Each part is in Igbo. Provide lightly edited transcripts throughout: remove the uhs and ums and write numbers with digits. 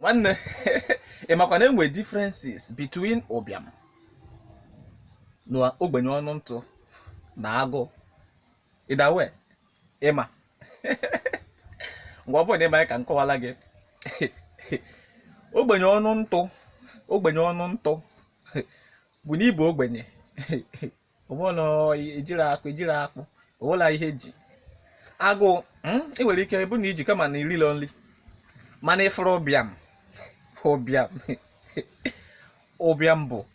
Nwanne ị makwa na enwe differences between ụbịam na ogbenye ọnụ ntụ na agụ. Ịdawe ịma ngwa ọ bụrụ na ịma ka nkọwala gị. Ogbenye ọnụ ntụ bụ na ịbụ ogbenye ụmụnọ ejiri akpụ ụla ihe ji. Agụ ị nwere ike bụ na iji kama na irilo nri, mana ịfụrụ ụbịam bụ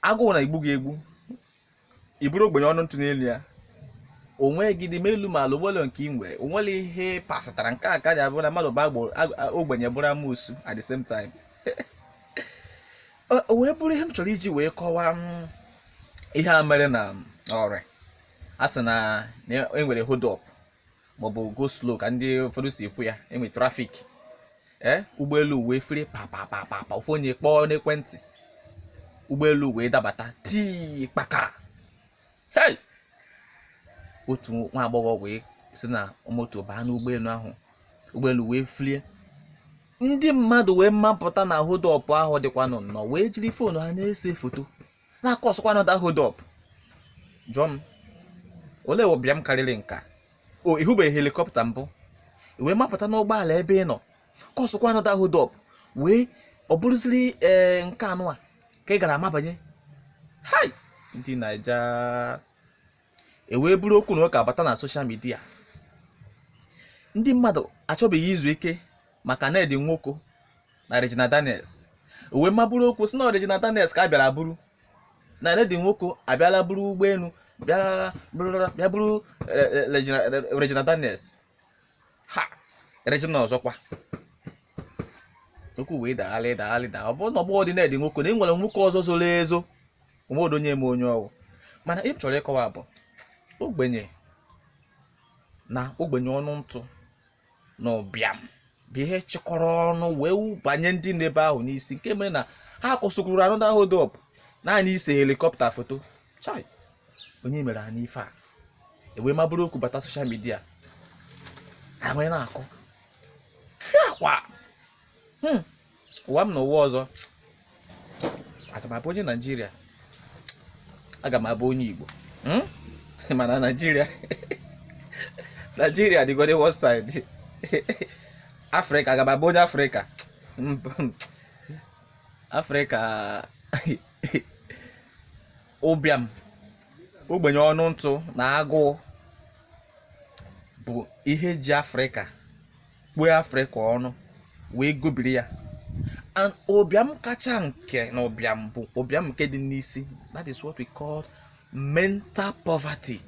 agụụ na igbu gị egbu. Iburu ogbenye ọnụ ntụ n'elu ya, onwe gị dị elu ma ala onwere nke ị nwere, onwere ihe pasịtara nke a ka ji abụ na mmadụ bụ ogbenye bụrụ amoosu at the same time. O wee bụrụ ihe m chọrọ iji wee kọwaa ihe a mere na ọrịa. A sị na enwere hold up maọbụ go slow ka ndị ụfọdụ si ekwu ya, enwe trafik. Ụgbọelu wee fere pa ofu onye kpọọ n'ekwentị, ụgbọelu wee dabata tii kpaka. Hey! Otu nwa agbọghọ wee si na moto baa n'ụgbọelu ahụ, ụgbọelu wee flie. Ndị mmadụ wee mapụta na hold up ahụ dịkwanụ nnọọ, wee jiri foonu ha na-ese foto na-akọsụkwanụ da hold up. Jụọ m, olee ụbịam karịrị nka? O ịhụbeghị helikọpta mbụ? Wee mapụta n'ụgbọala ebe ị nọ kọsụkwanụ da hold up, wee ọ bụrụziri nke anụ a ka ị gara amabanye. Hai! Ndị Naija wee bụrụ okwu na ụka bata na soshal midia. Ndị mmadụ achọbeghị izu ike maka Ned Nwoko na Regina Daniels. Wee mabụrụ okwu si na Regina Daniels ka a bịara bụrụ, na Ned Nwoko abịala bụrụ ụgbọelu bịa bụrụ Regina Daniels. Ha! Regina ọzọkwa. Okwu wee daghalị. Ọ bụrụ na ọ bụghị dị Ned Nwoko na enwere nwoke ọzọ zoro ezo, ụmụodo onye eme onye ọwụ. Mana ị chọrọ ịkọwa bụ ogbenye ọnụ ntụ na ụbịam bụ ihe chịkọrọ ọnụ wee banye ndị n'ebe ahụ n'isi, nke mere na ha kwụsịkwuru anọda hold up naanị ise helikọpta foto. Chai! Onye mere ha n'ife a? Wee mabụrụ okwu bata soshal midia, ha wee na-akọ fiakwa. Ụwa m na ụwa ọzọ. Aga m abụ onye Naijiria, aga m abụ onye Igbo, mana Naijiria dịgode one side. Afrịka, aga m abụ onye Afrịka. Afrịka. Ụbịam, ogbenye ọnụ ntụ na agụụ bụ ihe ji Afrịka kpuo Afrịka ọnụ wee gobiri ya. And ụbịam kacha nke na ụbịam bụ ụbịam nke dị n'isi. That is what we call mental poverty.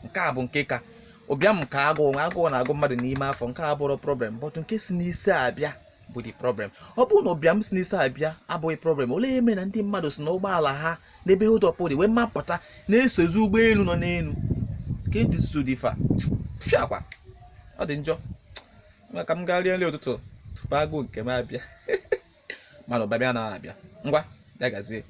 Nke a bụ nke ka ụbịam ka agụụ na-agụ mmadụ n'ime afọ, nke a bụrụ problem, but nke si n'isi abịa bụ the problem. Ọ bụrụ na ụbịam si n'isi abịa abụghị problem, olee eme na ndị mmadụ si na ụgbọala ha n'ebe hold up dị wee mapụta na-esozi ụgbọelu nọ n'elu? Ka ndị sudifa fiakwa, ọ dị njọ. Maka m gaa rie nri ụtụtụ tupu agụụ nke m abịa. Mana ụbịam na-abịa. Ngwa ya gazie.